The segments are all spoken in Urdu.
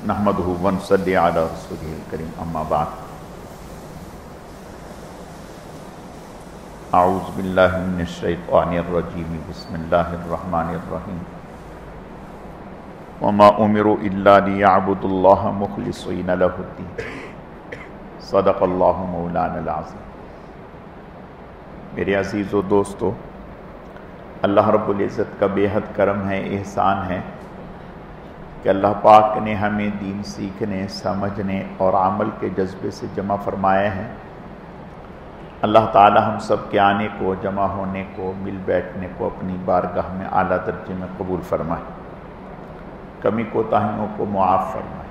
نحمدہ ونصلی علی رسولہ الکریم اما بعد اعوذ باللہ من الشیطان الرجیم بسم اللہ الرحمن الرحیم وما امروا الا لیعبدوا اللہ مخلصین لہ الدین صدق اللہ مولانا العظیم۔ میرے عزیز و دوستو، اللہ رب العزت کا بے حد کرم ہے، احسان ہے کہ اللہ پاک نے ہمیں دین سیکھنے، سمجھنے اور عمل کے جذبے سے جمع فرمایا ہے۔ اللہ تعالی ہم سب کے آنے کو، جمع ہونے کو، مل بیٹھنے کو اپنی بارگاہ میں اعلیٰ درجے میں قبول فرمائے، کمی کوتاہیوں کو معاف فرمائے۔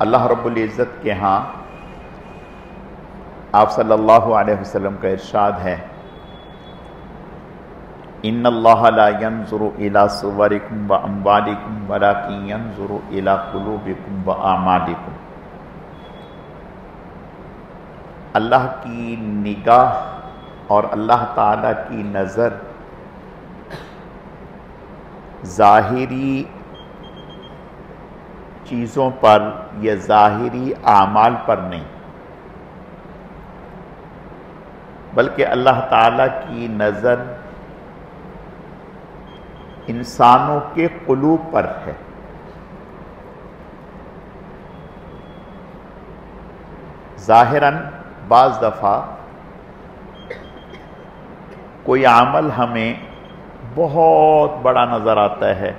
اللہ رب العزت کے ہاں آپ صلی اللہ علیہ وسلم کا ارشاد ہے، ان اللہ لا ينظر الى صورکم واموالکم ولکن ينظر الى قلوبکم واعمالکم۔ اللہ کی نگاہ اور اللہ تعالی کی نظر ظاہری چیزوں پر یا ظاہری اعمال پر نہیں، بلکہ اللہ تعالی کی نظر انسانوں کے قلوب پر ہے۔ ظاہراً بعض دفعہ کوئی عمل ہمیں بہت بڑا نظر آتا ہے،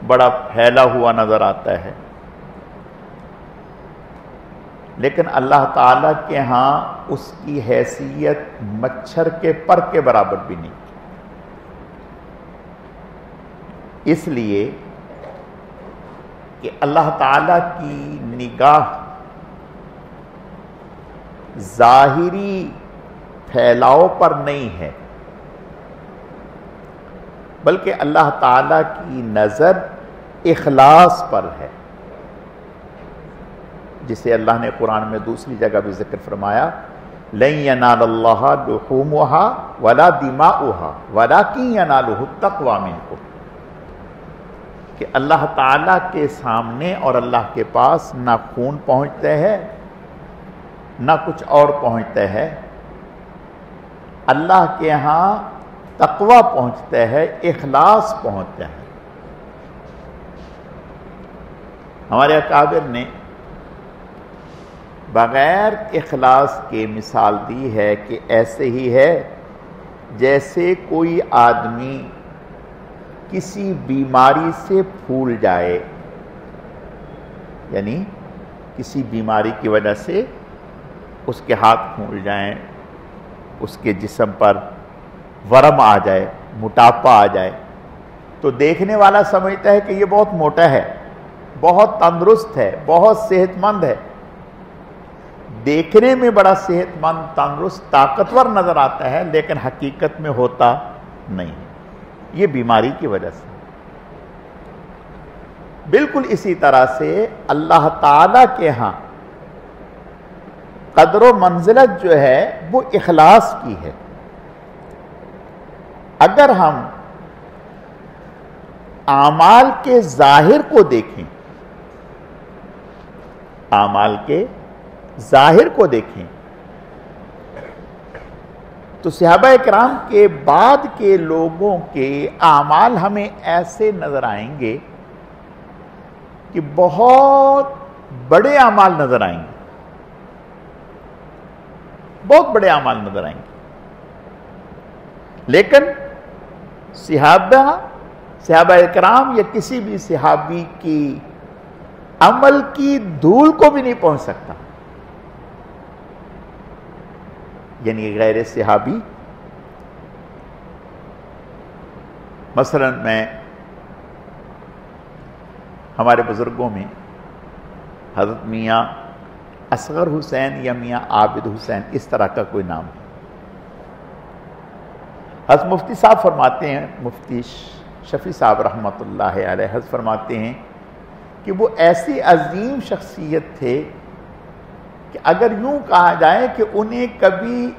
بڑا پھیلا ہوا نظر آتا ہے، لیکن اللہ تعالیٰ کے ہاں اس کی حیثیت مچھر کے پر کے برابر بھی نہیں۔ اس لیے کہ اللہ تعالیٰ کی نگاہ ظاہری پھیلاؤ پر نہیں ہے، بلکہ اللہ تعالیٰ کی نظر اخلاص پر ہے، جسے اللہ نے قرآن میں دوسری جگہ بھی ذکر فرمایا، لن ینال اللہ لحومها ولا دماؤها ولکن ینالہ التقوی منکم، کہ اللہ تعالیٰ کے سامنے اور اللہ کے پاس نہ خون پہنچتے ہیں نہ کچھ اور پہنچتے ہیں، اللہ کے ہاں تقوی پہنچتے ہیں، اخلاص پہنچتے ہیں۔ ہمارے اکابر نے بغیر اخلاص کے مثال دی ہے کہ ایسے ہی ہے جیسے کوئی آدمی کسی بیماری سے پھول جائے، یعنی کسی بیماری کی وجہ سے اس کے ہاتھ پھول جائیں، اس کے جسم پر ورم آ جائے، موٹاپا آ جائے، تو دیکھنے والا سمجھتا ہے کہ یہ بہت موٹا ہے، بہت تندرست ہے، بہت صحت مند ہے، دیکھنے میں بڑا صحت مند، تندرست، طاقتور نظر آتا ہے، لیکن حقیقت میں ہوتا نہیں، یہ بیماری کی وجہ سے۔ بالکل اسی طرح سے اللہ تعالی کے ہاں قدر و منزلت جو ہے وہ اخلاص کی ہے۔ اگر ہم اعمال کے ظاہر کو دیکھیں، اعمال کے ظاہر کو دیکھیں، تو صحابہ اکرام کے بعد کے لوگوں کے اعمال ہمیں ایسے نظر آئیں گے کہ بہت بڑے اعمال نظر آئیں گے، بہت بڑے اعمال نظر آئیں گے، لیکن صحابہ اکرام یا کسی بھی صحابی کی عمل کی دھول کو بھی نہیں پہنچ سکتا، یعنی غیر صحابی۔ مثلا میں ہمارے بزرگوں میں حضرت میاں اصغر حسین یا میاں عابد حسین، اس طرح کا کوئی نام ہے۔ حضرت مفتی صاحب فرماتے ہیں، مفتی شفیع صاحب رحمۃ اللہ علیہ حضرت فرماتے ہیں کہ وہ ایسی عظیم شخصیت تھے کہ اگر یوں کہا جائے کہ انہیں کبھی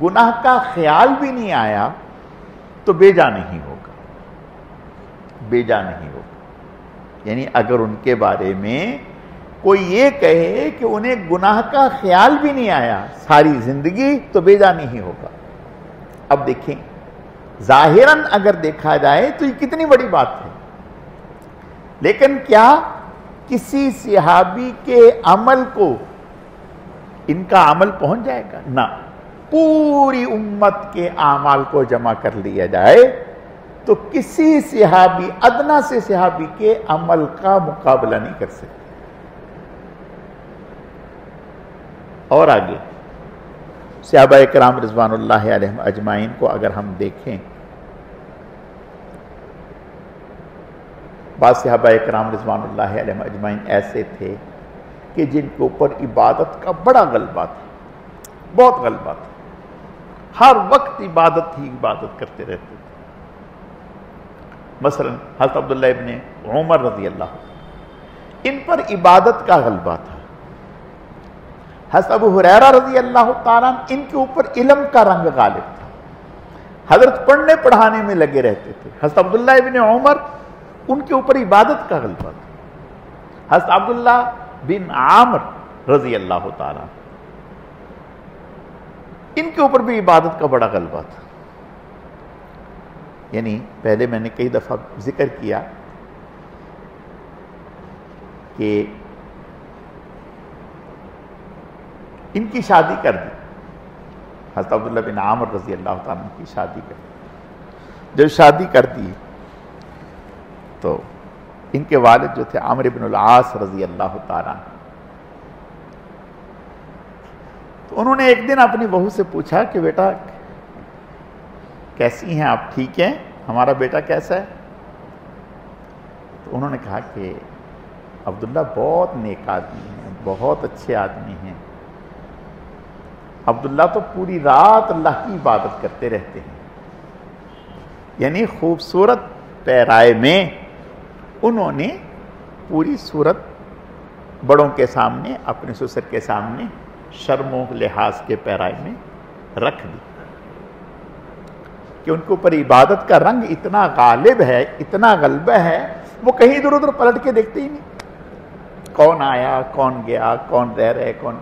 گناہ کا خیال بھی نہیں آیا تو بے جا نہیں ہوگا، بے جا نہیں ہوگا۔ یعنی اگر ان کے بارے میں کوئی یہ کہے کہ انہیں گناہ کا خیال بھی نہیں آیا ساری زندگی، تو بے جا نہیں ہوگا۔ اب دیکھیں ظاہراً اگر دیکھا جائے تو یہ کتنی بڑی بات ہے، لیکن کیا کسی صحابی کے عمل کو ان کا عمل پہنچ جائے گا؟ نہ، پوری امت کے اعمال کو جمع کر لیا جائے تو کسی صحابی، ادنا سے صحابی کے عمل کا مقابلہ نہیں کر سکتے۔ اور آگے صحابہ کرام رضوان اللہ علیہم اجمعین کو اگر ہم دیکھیں، بعض صحابہ کرام رضوان اللہ علیہم اجمعین ایسے تھے کہ جن کے اوپر عبادت کا بڑا غلبہ تھا، بہت غلبہ تھا، ہر وقت عبادت ہی عبادت کرتے رہتے تھے۔ مثلا حضرت عبداللہ ابن عمر رضی اللہ عنہ، ان پر عبادت کا غلبہ تھا۔ حضرت ابو ہریرہ رضی اللہ تعالیٰ ان کے اوپر علم کا رنگ غالب تھا، حضرت پڑھنے پڑھانے میں لگے رہتے تھے۔ حضرت عبداللہ ابن عمر، ان کے اوپر عبادت کا غلبہ تھا۔ حضرت عبداللہ بن عامر رضی اللہ تعالیٰ ان کے اوپر بھی عبادت کا بڑا غلبہ تھا۔ یعنی پہلے میں نے کئی دفعہ ذکر کیا کہ ان کی شادی کر دی، حضرت عبداللہ بن عامر رضی اللہ تعالیٰ کی شادی کر دی۔ جب شادی کر دی تو ان کے والد جو تھے عامر بن العاص رضی اللہ تعالیٰ، تو انہوں نے ایک دن اپنی بہو سے پوچھا کہ بیٹا کیسی ہیں آپ، ٹھیک ہیں، ہمارا بیٹا کیسا ہے؟ تو انہوں نے کہا کہ عبداللہ بہت نیک آدمی ہیں، بہت اچھے آدمی ہیں، عبداللہ تو پوری رات اللہ کی عبادت کرتے رہتے ہیں۔ یعنی خوبصورت پیرائے میں انہوں نے پوری صورت بڑوں کے سامنے، اپنے سسر کے سامنے شرم و لحاظ کے پیرائے میں رکھ دی کہ ان کے اوپر عبادت کا رنگ اتنا غالب ہے، اتنا غلبہ ہے، وہ کہیں ادھر ادھر پلٹ کے دیکھتے ہی نہیں، کون آیا، کون گیا، کون رہ رہے، کون۔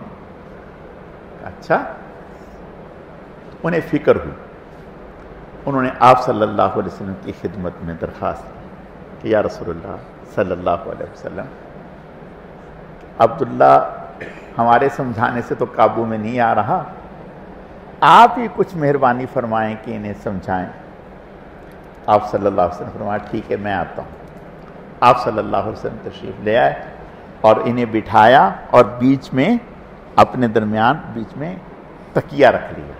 اچھا، انہیں فکر ہوئی، انہوں نے آپ صلی اللہ علیہ وسلم کی خدمت میں درخواست کی کہ یا رسول اللہ صلی اللہ علیہ وسلم، عبداللہ ہمارے سمجھانے سے تو قابو میں نہیں آ رہا، آپ ہی کچھ مہربانی فرمائیں کہ انہیں سمجھائیں۔ آپ صلی اللہ علیہ وسلم فرمایا ٹھیک ہے میں آتا ہوں۔ آپ صلی اللہ علیہ وسلم تشریف لے آئے اور انہیں بٹھایا اور بیچ میں، اپنے درمیان بیچ میں تکیہ رکھ لیا،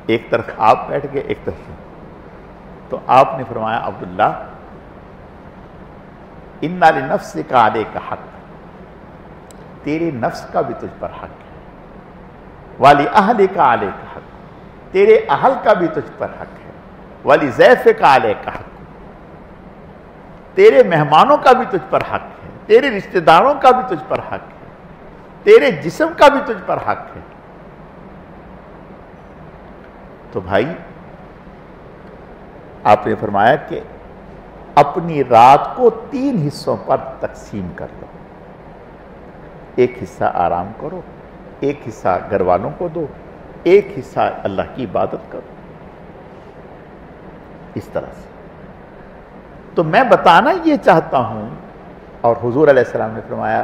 ایک طرف آپ بیٹھ گئے، ایک طرف۔ تو آپ نے فرمایا عبداللہ اِنَّ لِنَفْسِكَ عَلَيْكَ حق، تیرے نفس کا بھی تجھ پر حق ہے، وَلِأَهْلِكَ عَلَيْكَ حق، تیرے اہل کا بھی تجھ پر حق ہے، وَلِضَيْفِكَ عَلَيْكَ حق، تیرے مہمانوں کا بھی تجھ پر حق ہے، تیرے رشتہ داروں کا بھی تجھ پر حق ہے، تیرے جسم کا بھی تجھ پر حق ہے۔ تو بھائی آپ نے فرمایا کہ اپنی رات کو 3 حصوں پر تقسیم کر لو، ایک حصہ آرام کرو، ایک حصہ گھر والوں کو دو، ایک حصہ اللہ کی عبادت کرو، اس طرح سے۔ تو میں بتانا یہ چاہتا ہوں، اور حضور علیہ السلام نے فرمایا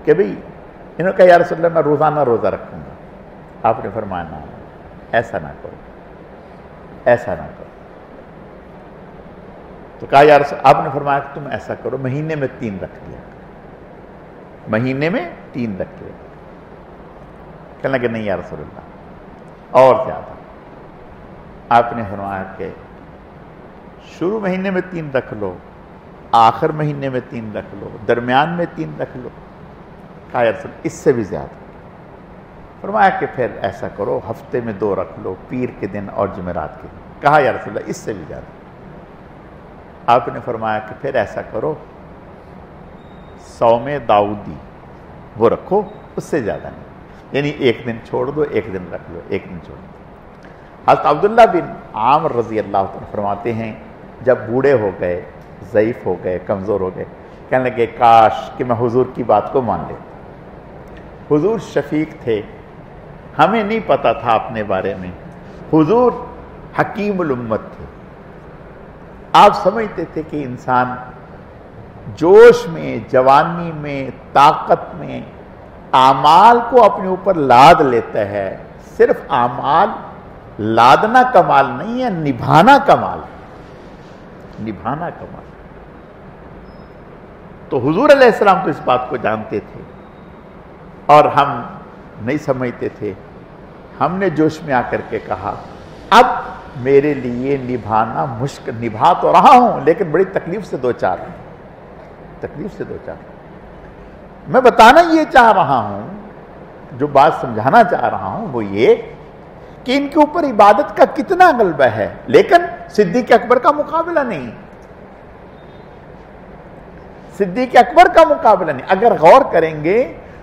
کہ بھئی، انہوں نے کہا یا رسول اللہ میں روزانہ روزہ رکھوں گا۔ آپ نے فرمایا نہ، ایسا نہ کرو، ایسا نہ کرو۔ تو کہا یا رسول، آپ نے فرمایا کہ تم ایسا کرو، مہینے میں 3 رکھ لیا، مہینے میں 3 رکھ لیا۔ کہنے لگے نہیں یا رسول اللہ اور زیادہ۔ آپ نے فرمایا کہ شروع مہینے میں 3 رکھ لو، آخر مہینے میں 3 رکھ لو، درمیان میں 3 رکھ لو۔ کہا یا رسول اس سے بھی زیادہ۔ فرمایا کہ پھر ایسا کرو، ہفتے میں 2 رکھ لو، پیر کے دن اور جمعرات کے دن۔ کہا یا رسول اللہ اس سے بھی زیادہ۔ آپ نے فرمایا کہ پھر ایسا کرو، صوم داؤدی وہ رکھو، اس سے زیادہ نہیں، یعنی 1 دن چھوڑ دو، 1 دن رکھ لو، 1 دن چھوڑ دو۔ حضرت عبداللہ بن عامر رضی اللہ عنہ فرماتے ہیں جب بوڑھے ہو گئے، ضعیف ہو گئے، کمزور ہو گئے، کہنے لگے کاش کہ میں حضور کی بات کو مان لیتا۔ حضور شفیق تھے، ہمیں نہیں پتا تھا اپنے بارے میں، حضور حکیم الامت تھے۔ آپ سمجھتے تھے کہ انسان جوش میں، جوانی میں، طاقت میں اعمال کو اپنے اوپر لاد لیتا ہے۔ صرف اعمال لادنا کمال نہیں ہے، نبھانا کمال، نبھانا کمال۔ تو حضور علیہ السلام تو اس بات کو جانتے تھے اور ہم نہیں سمجھتے تھے۔ ہم نے جوش میں آ کر کے کہا اب میرے لیے نبھانا مشکل، نبھا تو رہا ہوں لیکن بڑی تکلیف سے دو چار، تکلیف سے دو چار۔ میں بتانا یہ چاہ رہا ہوں، جو بات سمجھانا چاہ رہا ہوں وہ یہ کہ ان کے اوپر عبادت کا کتنا غلبہ ہے، لیکن صدیق اکبر کا مقابلہ نہیں، صدیق اکبر کا مقابلہ نہیں۔ اگر غور کریں گے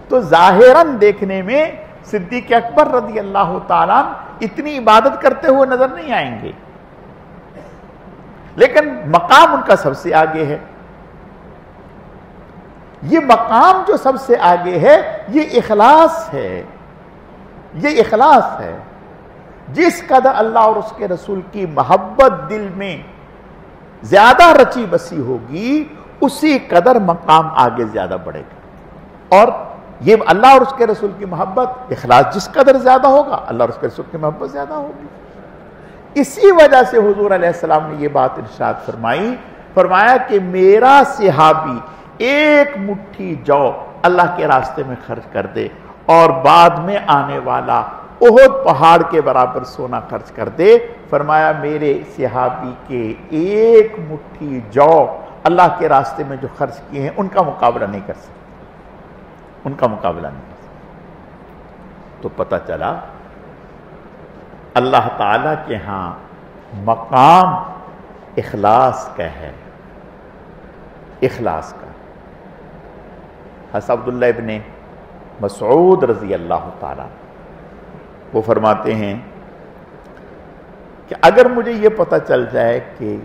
تو ظاہراً دیکھنے میں صدیق اکبر رضی اللہ تعالیٰ اتنی عبادت کرتے ہوئے نظر نہیں آئیں گے، لیکن مقام ان کا سب سے آگے ہے۔ یہ مقام جو سب سے آگے ہے یہ اخلاص ہے، یہ اخلاص ہے۔ جس قدر اللہ اور اس کے رسول کی محبت دل میں زیادہ رچی بسی ہوگی اسی قدر مقام آگے زیادہ بڑھے گا۔ اور یہ اللہ اور اس کے رسول کی محبت، اخلاص جس قدر زیادہ ہوگا اللہ اور اس کے رسول کی محبت زیادہ ہوگی۔ اسی وجہ سے حضور علیہ السلام نے یہ بات ارشاد فرمائی، فرمایا کہ میرا صحابی ایک مٹھی جو اللہ کے راستے میں خرچ کر دے اور بعد میں آنے والا احد پہاڑ کے برابر سونا خرچ کر دے، فرمایا میرے صحابی کے ایک مٹھی جو اللہ کے راستے میں جو خرچ کیے ہیں ان کا مقابلہ نہیں کر سکتے، ان کا مقابلہ نہیں کر سکتے۔ تو پتہ چلا اللہ تعالیٰ کے ہاں مقام اخلاص کا ہے، اخلاص کا۔ حضرت عبداللہ ابن مسعود رضی اللہ تعالیٰ وہ فرماتے ہیں کہ اگر مجھے یہ پتہ چل جائے کہ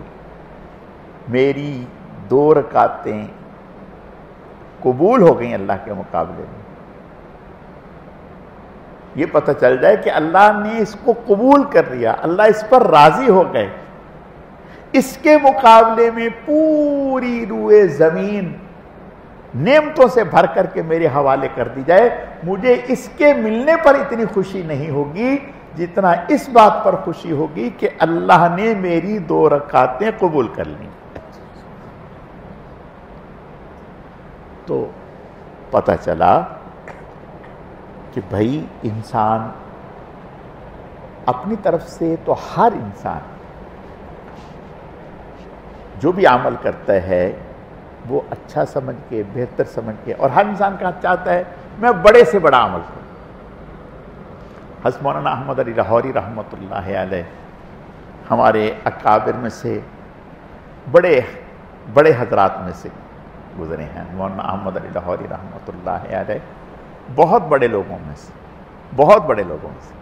میری 2 رکعتیں قبول ہو گئیں اللہ کے مقابلے میں، یہ پتہ چل جائے کہ اللہ نے اس کو قبول کر لیا، اللہ اس پر راضی ہو گئے، اس کے مقابلے میں پوری روئے زمین نعمتوں سے بھر کر کے میرے حوالے کر دی جائے، مجھے اس کے ملنے پر اتنی خوشی نہیں ہوگی جتنا اس بات پر خوشی ہوگی کہ اللہ نے میری 2 رکعتیں قبول کر لیں۔ تو پتہ چلا کہ بھائی انسان اپنی طرف سے تو ہر انسان جو بھی عمل کرتا ہے وہ اچھا سمجھ کے، بہتر سمجھ کے، اور ہر انسان کا چاہتا ہے میں بڑے سے بڑا عمل کروں۔ حضرت مولانا احمد علی لاہوری رحمۃ اللہ علیہ ہمارے اکابر میں سے بڑے حضرات میں سے گزرے ہیں۔ مولانا احمد علی لاہوری رحمۃ اللہ علیہ بہت بڑے لوگوں میں سے، بہت بڑے لوگوں میں سے۔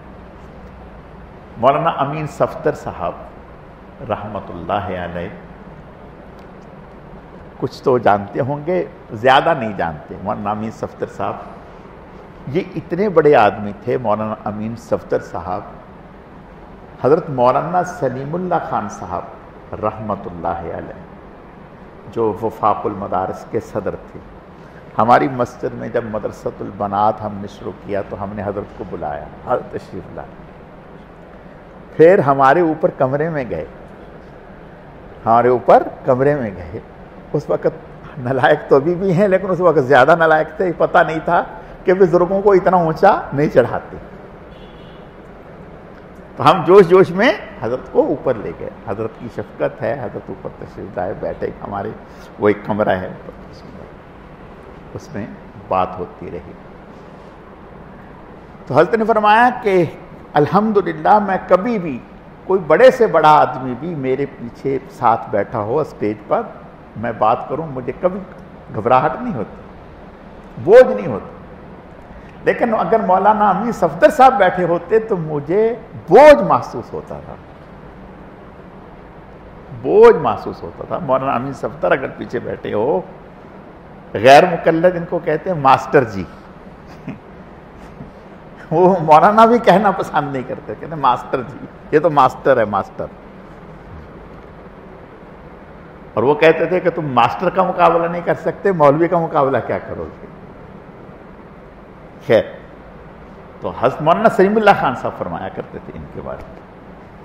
مولانا امین صفدر صاحب رحمۃ اللہ علیہ کچھ تو جانتے ہوں گے، زیادہ نہیں جانتے۔ مولانا امین صفدر صاحب یہ اتنے بڑے آدمی تھے۔ مولانا امین صفدر صاحب حضرت مولانا سلیم اللہ خان صاحب رحمۃ اللہ علیہ جو وفاق المدارس کے صدر تھے، ہماری مسجد میں جب مدرسۃ البنات ہم نے شروع کیا تو ہم نے حضرت کو بلایا، حضرت تشریف لائے، پھر ہمارے اوپر کمرے میں گئے، ہمارے اوپر کمرے میں گئے۔ اس وقت نالائق تو ابھی بھی ہیں لیکن اس وقت زیادہ نالائق تھے، پتہ نہیں تھا کہ بزرگوں کو اتنا اونچا نہیں چڑھاتے۔ تو ہم جوش میں حضرت کو اوپر لے گئے، حضرت کی شفقت ہے، حضرت اوپر تشریف لائے، بیٹھے، ہمارے وہ ایک کمرہ ہے اس میں بات ہوتی رہی۔ تو حضرت نے فرمایا کہ الحمدللہ میں کبھی بھی کوئی بڑے سے بڑا آدمی بھی میرے پیچھے ساتھ بیٹھا ہو اسٹیج پر، میں بات کروں مجھے کبھی گھبراہٹ نہیں ہوتی، بوجھ نہیں ہوتا، لیکن اگر مولانا امین صفدر صاحب بیٹھے ہوتے تو مجھے بوجھ محسوس ہوتا تھا، بوجھ محسوس ہوتا تھا۔ مولانا امین صفدر اگر پیچھے بیٹھے ہو، غیر مقلد ان کو کہتے ہیں ماسٹر جی، وہ مولانا بھی کہنا پسند نہیں کرتے، کہتے ہیں ماسٹر جی، یہ تو ماسٹر ہے ماسٹر۔ اور وہ کہتے تھے کہ تم ماسٹر کا مقابلہ نہیں کر سکتے، مولوی کا مقابلہ کیا کرو گے؟ خیر، تو حضرت مولانا سلیم اللہ خان صاحب فرمایا کرتے تھے ان کے بارے میں،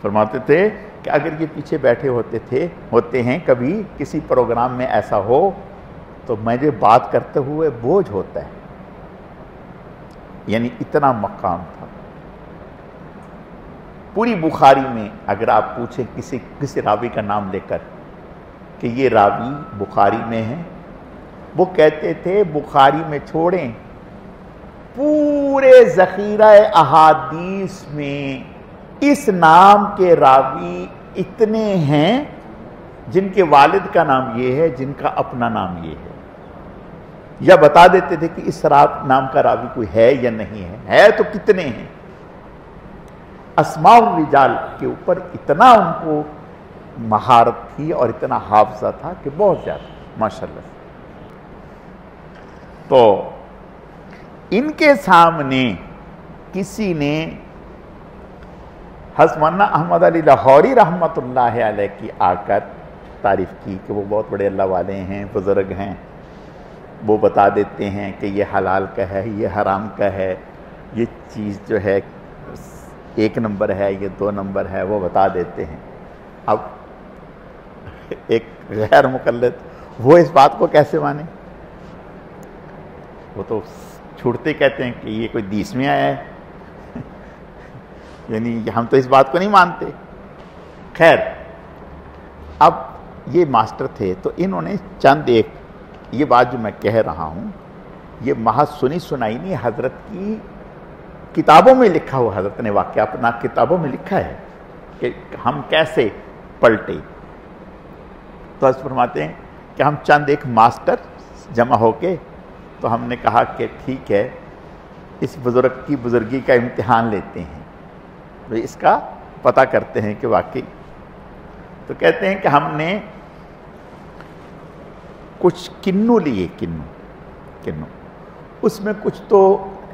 فرماتے تھے کہ اگر یہ پیچھے بیٹھے ہوتے ہیں کبھی کسی پروگرام میں ایسا ہو تو مجھے بات کرتے ہوئے بوجھ ہوتا ہے، یعنی اتنا مقام تھا۔ پوری بخاری میں اگر آپ پوچھیں کسی راوی کا نام لے کر کہ یہ راوی بخاری میں ہے، وہ کہتے تھے بخاری میں چھوڑیں، پورے ذخیرہ احادیث میں اس نام کے راوی اتنے ہیں جن کے والد کا نام یہ ہے، جن کا اپنا نام یہ ہے، یا بتا دیتے تھے کہ اس نام کا راوی کوئی ہے یا نہیں ہے تو کتنے ہیں۔ اسماء الرجال کے اوپر اتنا ان کو مہارت تھی اور اتنا حافظہ تھا کہ بہت زیادہ ماشاءاللہ۔ تو ان کے سامنے کسی نے حضرت مولانا احمد علی لاہوری رحمۃ اللہ علیہ کی آ کر تعریف کی کہ وہ بہت بڑے اللہ والے ہیں، بزرگ ہیں، وہ بتا دیتے ہیں کہ یہ حلال کا ہے، یہ حرام کا ہے، یہ چیز جو ہے 1 نمبر ہے، یہ 2 نمبر ہے، وہ بتا دیتے ہیں۔ اب ایک غیر مقلد وہ اس بات کو کیسے مانے؟ وہ تو چھوڑتے کہتے ہیں کہ یہ کوئی 10 میں آیا ہے، یعنی ہم تو اس بات کو نہیں مانتے۔ خیر، اب یہ ماسٹر تھے تو انہوں نے چند ایک، یہ بات جو میں کہہ رہا ہوں یہ محض سنی سنائی نہیں، حضرت کی کتابوں میں لکھا ہوا، حضرت نے واقعہ اپنا کتابوں میں لکھا ہے کہ ہم کیسے پلٹے۔ تو حضرت فرماتے ہیں کہ ہم چند ایک ماسٹر جمع ہو کے تو ہم نے کہا کہ ٹھیک ہے، اس بزرگ کی بزرگی کا امتحان لیتے ہیں، تو اس کا پتہ کرتے ہیں کہ واقعی۔ تو کہتے ہیں کہ ہم نے کچھ کنو لیے، کنو اس میں کچھ تو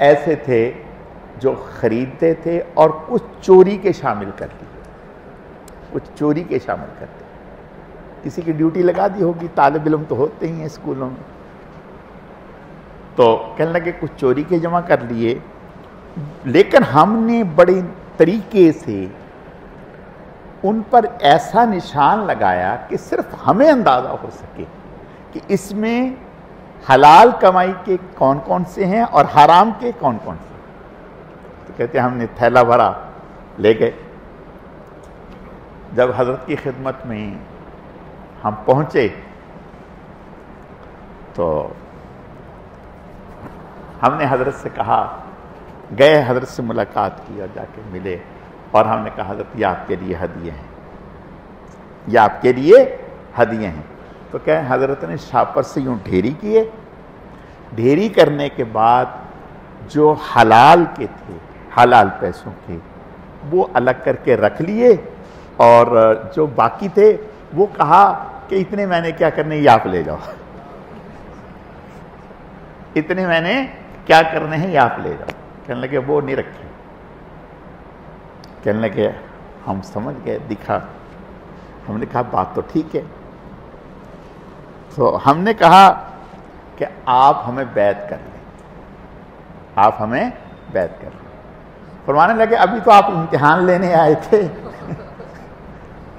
ایسے تھے جو خریدتے تھے اور کچھ چوری کے شامل کر لیے، کچھ چوری کے شامل کرتے، کسی کی ڈیوٹی لگا دی ہوگی، طالب علم تو ہوتے ہی ہیں اسکولوں میں، تو کہنے لگے کچھ چوری کے جمع کر لیے، لیکن ہم نے بڑے طریقے سے ان پر ایسا نشان لگایا کہ صرف ہمیں اندازہ ہو سکے کہ اس میں حلال کمائی کے کون کون سے ہیں اور حرام کے کون کون سے ہیں۔ تو کہتے ہیں ہم نے تھیلا بھرا لے گئے۔ جب حضرت کی خدمت میں ہم پہنچے تو ہم نے حضرت سے کہا، گئے حضرت سے ملاقات کی اور جا کے ملے، اور ہم نے کہا حضرت یہ آپ کے لیے ہدیے ہیں، یہ آپ کے لیے ہدیے ہیں۔ تو کہیں حضرت نے شاپر سے یوں ڈھیری کیے، ڈھیری کرنے کے بعد جو حلال کے تھے، حلال پیسوں کے، وہ الگ کر کے رکھ لیے، اور جو باقی تھے وہ کہا کہ اتنے میں نے کیا کرنے، یہ آپ لے جاؤ، اتنے میں نے کیا کرنے ہیں، یہ آپ لے جاؤ۔ کہنے لگے وہ نہیں رکھے، کہنے لگے ہم سمجھ گئے، دکھا، ہم نے کہا بات تو ٹھیک ہے۔ تو ہم نے کہا کہ آپ ہمیں بیعت کر لیں، آپ ہمیں بیعت کر لیں۔ فرمانے لگے ابھی تو آپ امتحان لینے آئے تھے،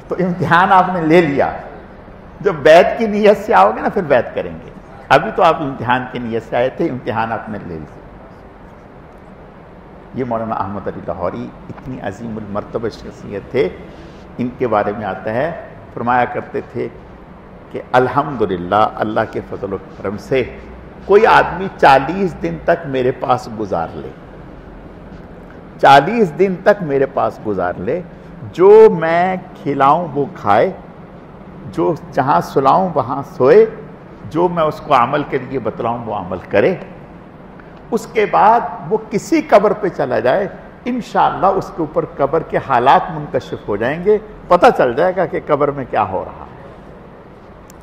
تو امتحان آپ نے لے لیا، جب بیعت کی نیت سے آؤ گے نا پھر بیعت کریں گے، ابھی تو آپ امتحان کی نیت سے آئے تھے، امتحان آپ نے لے لیا۔ یہ مولانا احمد علی لاہوری اتنی عظیم المرتبہ شخصیت تھے، ان کے بارے میں آتا ہے، فرمایا کرتے تھے کہ الحمدللہ اللہ کے فضل و کرم سے کوئی آدمی 40 دن تک میرے پاس گزار لے، 40 دن تک میرے پاس گزار لے، جو میں کھلاؤں وہ کھائے، جو جہاں سلاؤں وہاں سوئے، جو میں اس کو عمل کے لیے بتلاؤں وہ عمل کرے، اس کے بعد وہ کسی قبر پہ چلا جائے انشاءاللہ اس کے اوپر قبر کے حالات منکشف ہو جائیں گے، پتہ چل جائے گا کہ قبر میں کیا ہو رہا ہے،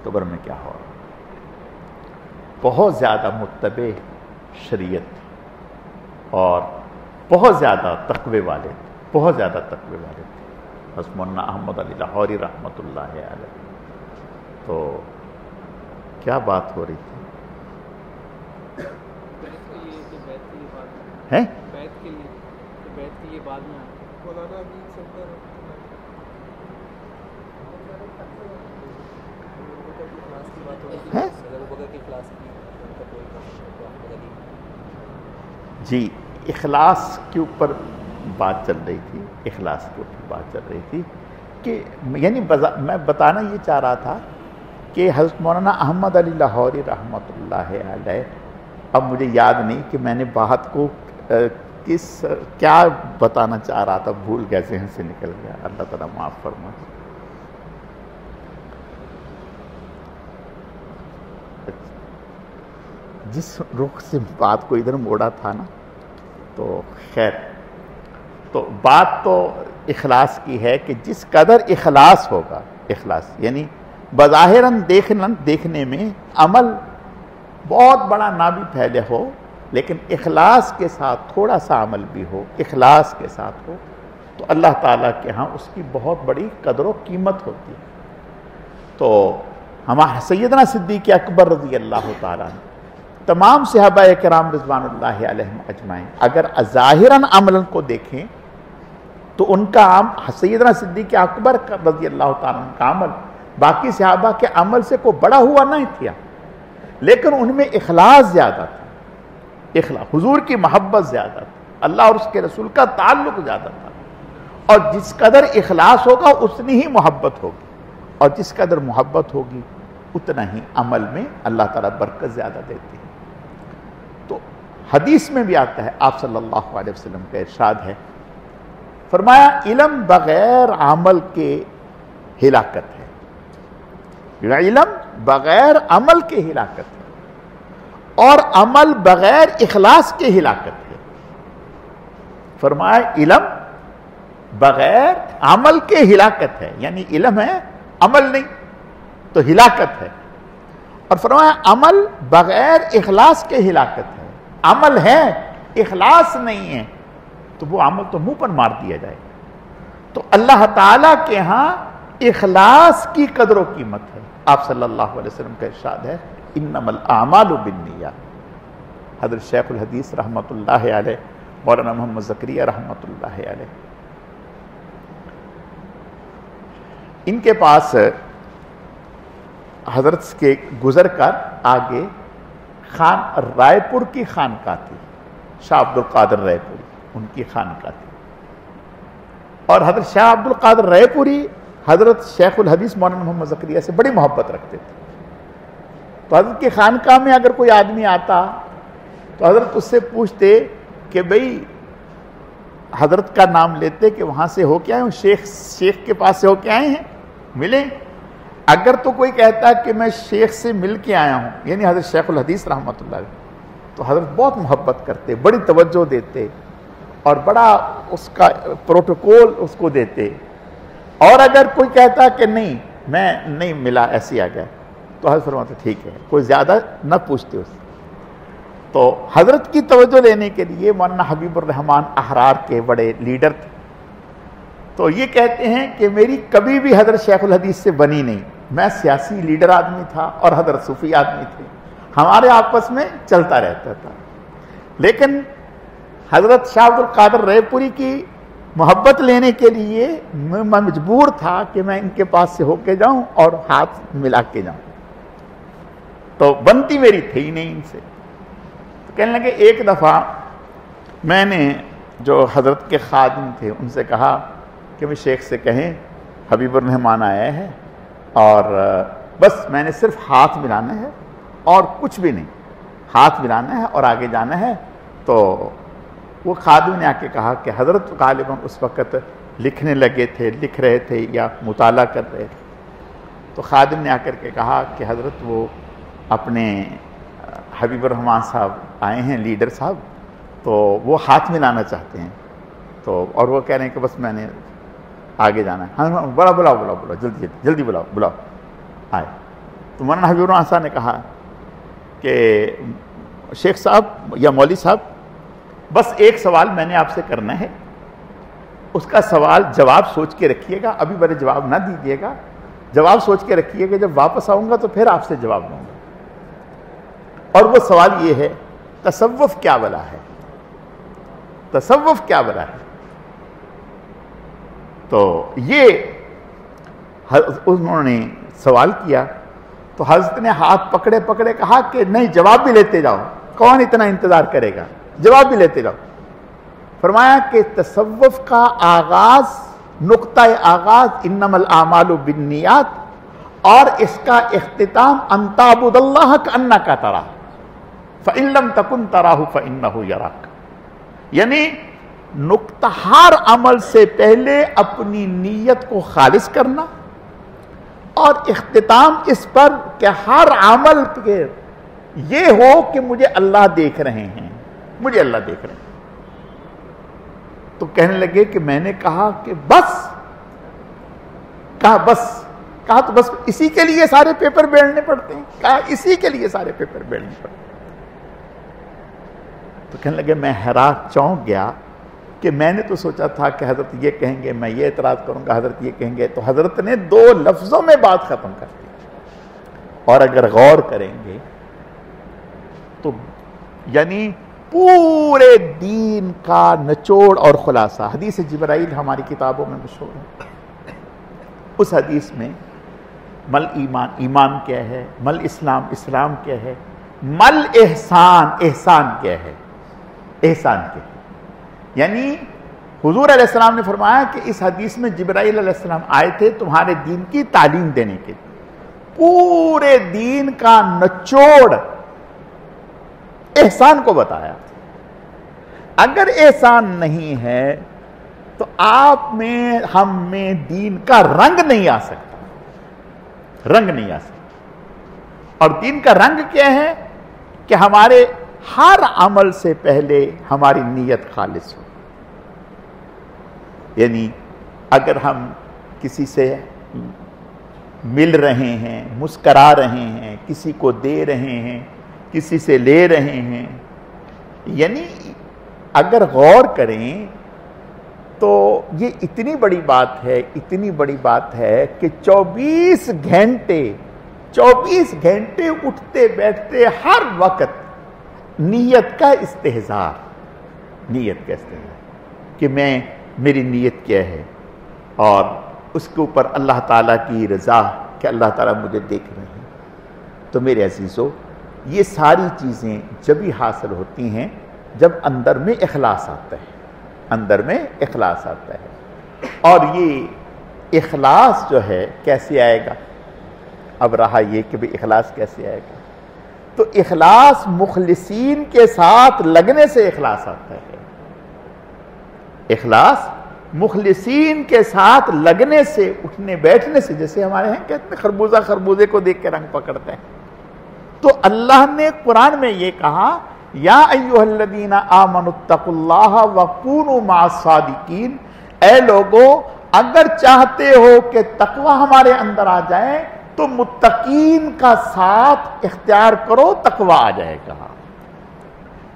قبر میں کیا ہو رہا ہے۔ بہت زیادہ متبع شریعت اور بہت زیادہ تقوی والے، بہت زیادہ تقوی والے تھے حضرت مولانا احمد علی لاہوری رحمۃ اللہ علیہ۔ تو کیا بات ہو رہی تھی؟ ہیں جی، اخلاص کے اوپر بات چل رہی تھی، اخلاص کے اوپر بات چل رہی تھی کہ یعنی میں بتانا یہ چاہ رہا تھا کہ حضرت مولانا احمد علی لاہوری رحمۃ اللہ علیہ، اب مجھے یاد نہیں کہ میں نے بات کو کیا بتانا چاہ رہا تھا، بھول گیا، ذہن سے نکل گیا، اللہ تعالیٰ معاف فرمائے۔ جس رخ سے بات کو ادھر موڑا تھا نا، تو خیر، تو بات تو اخلاص کی ہے کہ جس قدر اخلاص ہوگا، اخلاص یعنی بظاہراً دیکھنے میں عمل بہت بڑا نہ بھی پھیلے ہو، لیکن اخلاص کے ساتھ تھوڑا سا عمل بھی ہو، اخلاص کے ساتھ ہو، تو اللہ تعالیٰ کے ہاں اس کی بہت بڑی قدر و قیمت ہوتی ہے۔ تو ہمارا سیدنا صدیق اکبر رضی اللہ تعالیٰ عنہ، تمام صحابہ کرام رضوان اللہ علیہم اجمعین اگر ظاہراً عمل کو دیکھیں تو ان کا سیدنا صدیق اکبر رضی اللہ تعالیٰ عنہ کا عمل باقی صحابہ کے عمل سے کوئی بڑا ہوا نہیں تھا، لیکن ان میں اخلاص زیادہ تھا، اخلاص، حضور کی محبت زیادہ تھی، اللہ اور اس کے رسول کا تعلق زیادہ تھا، اور جس قدر اخلاص ہوگا اتنی ہی محبت ہوگی، اور جس قدر محبت ہوگی اتنا ہی عمل میں اللہ تعالیٰ برکت زیادہ دیتی ہے۔ تو حدیث میں بھی آتا ہے، آپ صلی اللہ علیہ وسلم کا ارشاد ہے، فرمایا علم بغیر عمل کے ہلاکت ہے، علم بغیر عمل کے ہلاکت ہے، اور عمل بغیر اخلاص کے ہلاکت ہے۔ فرمایا علم بغیر عمل کے ہلاکت ہے، یعنی علم ہے عمل نہیں تو ہلاکت ہے، اور فرمایا عمل بغیر اخلاص کے ہلاکت ہے، عمل ہے اخلاص نہیں ہے تو وہ عمل تو منہ پر مار دیا جائے گا۔ تو اللہ تعالیٰ کے ہاں اخلاص کی قدر و قیمت ہے۔ آپ صلی اللہ علیہ وسلم کا ارشاد ہے، انما الاعمال بالنیات۔ حضرت شیخ الحدیث رحمۃ اللہ علیہ، مولانا محمد زکریا رحمۃ اللہ علیہ، ان کے پاس حضرت کے گزر کر آگے خان رائے پور کی خانقاہ تھی، شاہ عبد القادر رائے پوری ان کی خانقاہ تھی، اور حضرت شاہ عبد القادر رائے پوری حضرت شیخ الحدیث مولانا محمد زکریا سے بڑی محبت رکھتے تھے۔ تو حضرت کی خانقاہ میں اگر کوئی آدمی آتا تو حضرت اس سے پوچھتے کہ بھئی حضرت کا نام لیتے کہ وہاں سے ہو کے آئے ہوں، شیخ کے پاس سے ہو کے آئے ہیں، ملیں۔ اگر تو کوئی کہتا کہ میں شیخ سے مل کے آیا ہوں، یعنی حضرت شیخ الحدیث رحمۃ اللہ علیہ، تو حضرت بہت محبت کرتے، بڑی توجہ دیتے، اور بڑا اس کا پروٹوکول اس کو دیتے۔ اور اگر کوئی کہتا کہ نہیں میں نہیں ملا، ایسے آ گیا، تو حضرت فرماتے ٹھیک ہے، کوئی زیادہ نہ پوچھتے اس سے۔ تو حضرت کی توجہ لینے کے لیے مولانا حبیب الرحمان احرار کے بڑے لیڈر تھے، تو یہ کہتے ہیں کہ میری کبھی بھی حضرت شیخ الحدیث سے بنی نہیں، میں سیاسی لیڈر آدمی تھا اور حضرت صوفی آدمی تھے، ہمارے آپس میں چلتا رہتا تھا، لیکن حضرت شاہ عبد القادر رائے پوری کی محبت لینے کے لیے میں مجبور تھا کہ میں ان کے پاس سے ہو کے جاؤں اور ہاتھ ملا کے جاؤں، تو بنتی میری تھی ہی نہیں ان سے۔ تو کہنے لگے ایک دفعہ میں نے جو حضرت کے خادم تھے ان سے کہا کہ میں شیخ سے کہیں حبیب الرحمان آیا ہے اور بس میں نے صرف ہاتھ ملانا ہے اور کچھ بھی نہیں، ہاتھ ملانا ہے اور آگے جانا ہے۔ تو وہ خادم نے آ کے کہا کہ حضرت غالباً اس وقت لکھنے لگے تھے، لکھ رہے تھے یا مطالعہ کر رہے تھے، تو خادم نے آ کر کے کہا کہ حضرت وہ اپنے حبیب الرحمان صاحب آئے ہیں، لیڈر صاحب، تو وہ ہاتھ ملانا چاہتے ہیں۔ تو اور وہ کہہ رہے ہیں کہ بس میں نے آگے جانا ہے. ہاں بلاؤ جلدی بلاؤ آئے. تو مولانا حبیب الرحمن صاحب نے کہا کہ شیخ صاحب یا مولوی صاحب بس ایک سوال میں نے آپ سے کرنا ہے, اس کا سوال جواب سوچ کے رکھیے گا, ابھی میرے جواب نہ دیجیے گا, جواب سوچ کے رکھیے گا, جب واپس آؤں گا تو پھر آپ سے جواب لوں گا. اور وہ سوال یہ ہے, تصوف کیا بلا ہے؟ تصوف کیا بلا ہے؟ تو یہ انہوں نے سوال کیا تو حضرت نے ہاتھ پکڑے کہا کہ نہیں, جواب بھی لیتے جاؤ, کون اتنا انتظار کرے گا, جواب بھی لیتے جاؤ. فرمایا کہ تصوف کا آغاز, نقطہ آغاز انما الاعمال بالنیات, اور اس کا اختتام ان تعبد اللہ کانک تراہ فإن لم تکن تراہ فإنہ یراک. یعنی نقطہ ہر عمل سے پہلے اپنی نیت کو خالص کرنا, اور اختتام اس پر کہ ہر عمل کے یہ ہو کہ مجھے اللہ دیکھ رہے ہیں, مجھے اللہ دیکھ رہے ہیں. تو کہنے لگے کہ میں نے کہا کہ بس, کہا تو بس اسی کے لیے سارے پیپر بیڑنے پڑتے ہیں, کہا اسی کے لیے سارے پیپر بیڑنے پڑتے ہیں. تو کہنے لگے میں حیران چونک گیا کہ میں نے تو سوچا تھا کہ حضرت یہ کہیں گے, میں یہ اعتراض کروں گا, حضرت یہ کہیں گے, تو حضرت نے 2 لفظوں میں بات ختم کر دی. اور اگر غور کریں گے تو یعنی پورے دین کا نچوڑ اور خلاصہ, حدیث جبرائیل ہماری کتابوں میں مشہور ہے. اس حدیث میں مل ایمان, ایمان کیا ہے, مل اسلام, اسلام کیا ہے, مل احسان, احسان کیا ہے, احسان کیا ہے. یعنی حضور علیہ السلام نے فرمایا کہ اس حدیث میں جبرائیل علیہ السلام آئے تھے تمہارے دین کی تعلیم دینے کے لیے. پورے دین کا نچوڑ احسان کو بتایا. اگر احسان نہیں ہے تو آپ میں, ہم میں دین کا رنگ نہیں آ سکتا, رنگ نہیں آ سکتا. اور دین کا رنگ کیا ہے کہ ہمارے ہر عمل سے پہلے ہماری نیت خالص ہو. یعنی اگر ہم کسی سے مل رہے ہیں, مسکرا رہے ہیں, کسی کو دے رہے ہیں, کسی سے لے رہے ہیں, یعنی اگر غور کریں تو یہ اتنی بڑی بات ہے, اتنی بڑی بات ہے کہ 24 گھنٹے اٹھتے بیٹھتے ہر وقت نیت کا استحضار, نیت کا استحضار کہ میری نیت کیا ہے, اور اس کے اوپر اللہ تعالیٰ کی رضا کہ اللہ تعالیٰ مجھے دیکھ رہے ہیں. تو میرے عزیزو, یہ ساری چیزیں جبھی حاصل ہوتی ہیں جب اندر میں اخلاص آتا ہے, اندر میں اخلاص آتا ہے. اور یہ اخلاص جو ہے کیسے آئے گا؟ اب رہا یہ کہ بھی اخلاص کیسے آئے گا, تو اخلاص مخلصین کے ساتھ لگنے سے اخلاص آتا ہے. اخلاص مخلصین کے ساتھ لگنے سے, اٹھنے بیٹھنے سے, جیسے ہمارے ہیں کہتے ہیں خربوزے کو دیکھ کے رنگ پکڑتے ہیں. تو اللہ نے قرآن میں یہ کہا, یا ایھا الذین آمنوا اتقوا اللہ وکونوا مع الصادقین, اے لوگو اگر چاہتے ہو کہ تقوی ہمارے اندر آ جائے تو متقین کا ساتھ اختیار کرو, تقوی آ جائے گا.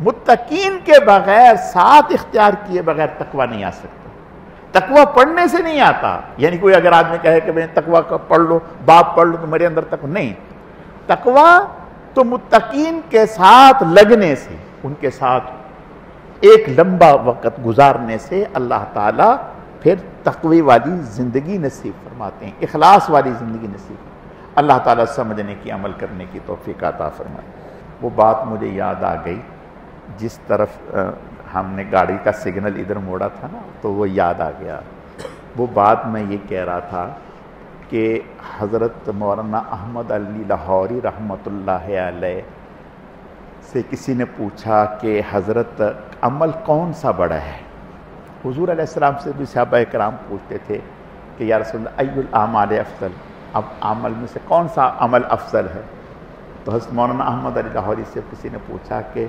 متقین کے بغیر, ساتھ اختیار کیے بغیر تقوی نہیں آ سکتا. تقوی پڑھنے سے نہیں آتا. یعنی کوئی اگر آدمی کہے کہ میں تقوی کا پڑھ لو, باب پڑھ لو تو میرے اندر تقوی نہیں. تقوی تو متقین کے ساتھ لگنے سے, ان کے ساتھ ایک لمبا وقت گزارنے سے اللہ تعالیٰ پھر تقوی والی زندگی نصیب فرماتے ہیں, اخلاص والی زندگی نصیب. اللہ تعالیٰ سمجھنے کی, عمل کرنے کی توفیق عطا فرمائے. وہ بات مجھے یاد آ گئی, جس طرف ہم نے گاڑی کا سگنل ادھر موڑا تھا نا, تو وہ یاد آ گیا. وہ بات میں یہ کہہ رہا تھا کہ حضرت مولانا احمد علی لاہوری رحمۃ اللہ علیہ سے کسی نے پوچھا کہ حضرت عمل کون سا بڑا ہے؟ حضور علیہ السلام سے بھی صحابہ کرام پوچھتے تھے کہ یا رسول اللہ ای الاعمال افضل, اب عمل میں سے کون سا عمل افضل ہے؟ تو حضرت مولانا احمد علی لاہوری سے کسی نے پوچھا کہ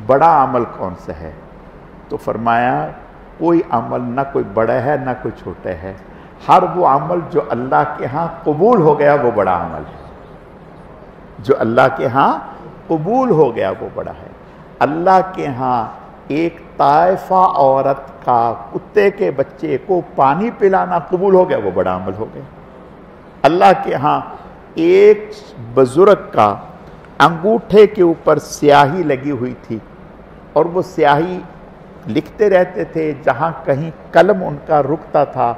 بڑا عمل کون سا ہے؟ تو فرمایا کوئی عمل نہ کوئی بڑا ہے نہ کوئی چھوٹا ہے، ہر وہ عمل جو اللہ کے ہاں قبول ہو گیا وہ بڑا عمل ہے، جو اللہ کے ہاں قبول ہو گیا وہ بڑا ہے۔ اللہ کے ہاں ایک طائفہ عورت کا کتے کے بچے کو پانی پلانا قبول ہو گیا وہ بڑا عمل ہو گیا۔ اللہ کے ہاں ایک بزرگ کا انگوٹھے کے اوپر سیاہی لگی ہوئی تھی اور وہ سیاہی لکھتے رہتے تھے، جہاں کہیں قلم ان کا رکتا تھا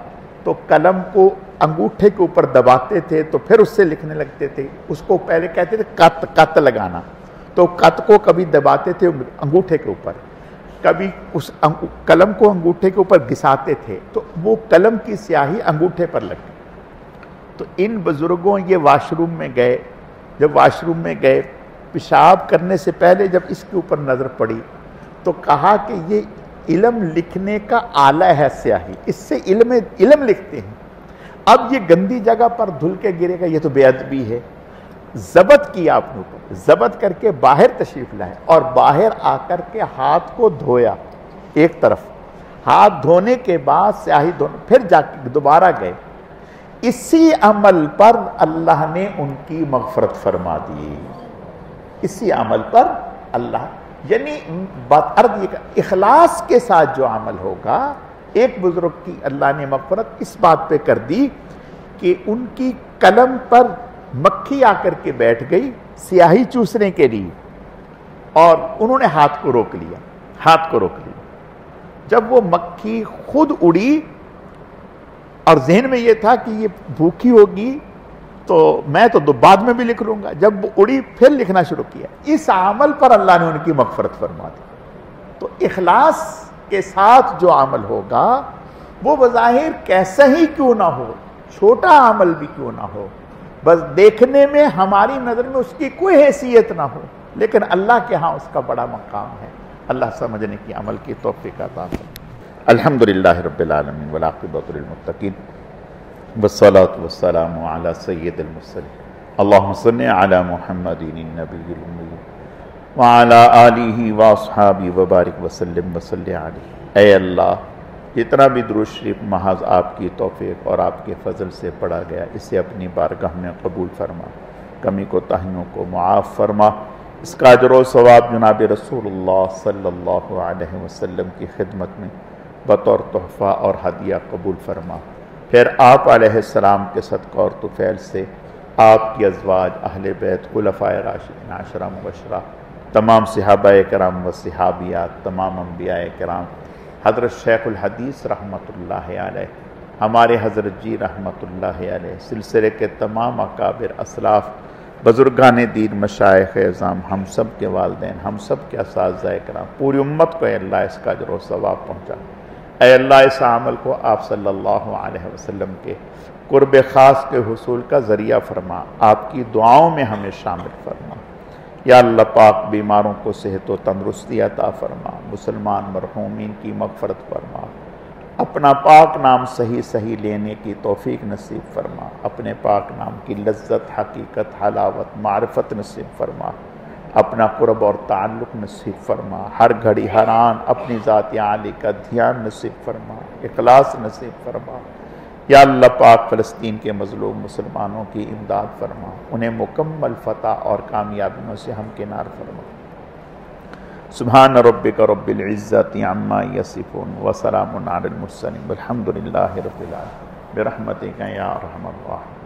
تو قلم کو انگوٹھے کے اوپر دباتے تھے تو پھر اس سے لکھنے لگتے تھے، اس کو پہلے کہتے تھے قط لگانا، تو قط کو کبھی دباتے تھے انگوٹھے کے اوپر، کبھی اس قلم کو انگوٹھے کے اوپر گھساتے تھے تو وہ قلم کی سیاہی انگوٹھے پر لگتی۔ تو ان بزرگوں یہ واش روم میں گئے، جب واش روم میں گئے پیشاب کرنے سے پہلے جب اس کے اوپر نظر پڑی تو کہا کہ یہ علم لکھنے کا آلہ ہے سیاہی، اس سے علم لکھتے ہیں، اب یہ گندی جگہ پر دھل کے گرے گا، یہ تو بے ادبی ہے۔ ضبط کیا اپنے اوپر، ضبط کر کے باہر تشریف لائے اور باہر آ کر کے ہاتھ کو دھویا ایک طرف، ہاتھ دھونے کے بعد سیاہی پھر جا کے دوبارہ گئے، اسی عمل پر اللہ نے ان کی مغفرت فرما دی، اسی عمل پر اللہ، یعنی بات عرض یہ کہ اخلاص کے ساتھ جو عمل ہوگا، ایک بزرگ کی اللہ نے مغفرت اس بات پہ کر دی کہ ان کی قلم پر مکھی آ کر کے بیٹھ گئی سیاہی چوسنے کے لیے اور انہوں نے ہاتھ کو روک لیا، ہاتھ کو روک لیا۔ جب وہ مکھی خود اڑی اور ذہن میں یہ تھا کہ یہ بھوکی ہوگی تو میں تو بعد میں بھی لکھ لوں گا، جب وہ اڑی پھر لکھنا شروع کیا، اس عمل پر اللہ نے ان کی مغفرت فرما دی۔ تو اخلاص کے ساتھ جو عمل ہوگا وہ بظاہر کیسا ہی کیوں نہ ہو، چھوٹا عمل بھی کیوں نہ ہو، بس دیکھنے میں ہماری نظر میں اس کی کوئی حیثیت نہ ہو، لیکن اللہ کے ہاں اس کا بڑا مقام ہے۔ اللہ سمجھنے کی عمل کی توفیق عطا فرمائے۔ الحمدللہ رب العالمین والعاقبۃ للمتقین والصلاة والسلام علی سید المرسلین اللہم صل علی محمد النبی الأمی وعلی آلہ واصحابہ وبارک وسلم وصلی علیہ۔ اے اللہ، جتنا بھی درود شریف محض آپ کی توفیق اور آپ کے فضل سے پڑھا گیا، اسے اپنی بارگاہ میں قبول فرما، کمی کو تاہیوں کو معاف فرما، اس کا اجر و ثواب جناب رسول اللہ صلی اللہ علیہ وسلم کی خدمت میں بطور تحفہ اور ہدیہ قبول فرما۔ پھر آپ علیہ السلام کے صدقہ اور طفیل سے آپ کی ازواج، اہل بیت، خلفائے راشدین، عشرہ مبشرہ، تمام صحابہ کرام و صحابیات، تمام انبیاء کرام، حضرت شیخ الحدیث رحمۃ اللہ علیہ، ہمارے حضرت جی رحمۃ اللہ علیہ، سلسلے کے تمام اکابر اسلاف، بزرگان دین، مشائخ اعظام، ہم سب کے والدین، ہم سب کے اساتذہ کرام، پوری امت کو اے اللہ اس کا اجر و ثواب پہنچا۔ اے اللہ اس عمل کو آپ صلی اللہ علیہ وسلم کے قرب خاص کے حصول کا ذریعہ فرما، آپ کی دعاؤں میں ہمیں شامل فرما۔ یا اللہ پاک، بیماروں کو صحت و تندرستی عطا فرما، مسلمان مرحومین کی مغفرت فرما، اپنا پاک نام صحیح صحیح لینے کی توفیق نصیب فرما، اپنے پاک نام کی لذت، حقیقت، حلاوت، معرفت نصیب فرما، اپنا قرب اور تعلق نصیب فرما، ہر گھڑی ہر آن اپنی ذات عالی کا دھیان نصیب فرما، اخلاص نصیب فرما۔ یا اللہ پاک، فلسطین کے مظلوم مسلمانوں کی امداد فرما، انہیں مکمل فتح اور کامیابیوں سے ہمکنار فرما۔ سبحان ربک رب العزت عما یصفون وسلام علی المرسلین والحمد للہ رب العالمین برحمتک یا ارحم الراحمین۔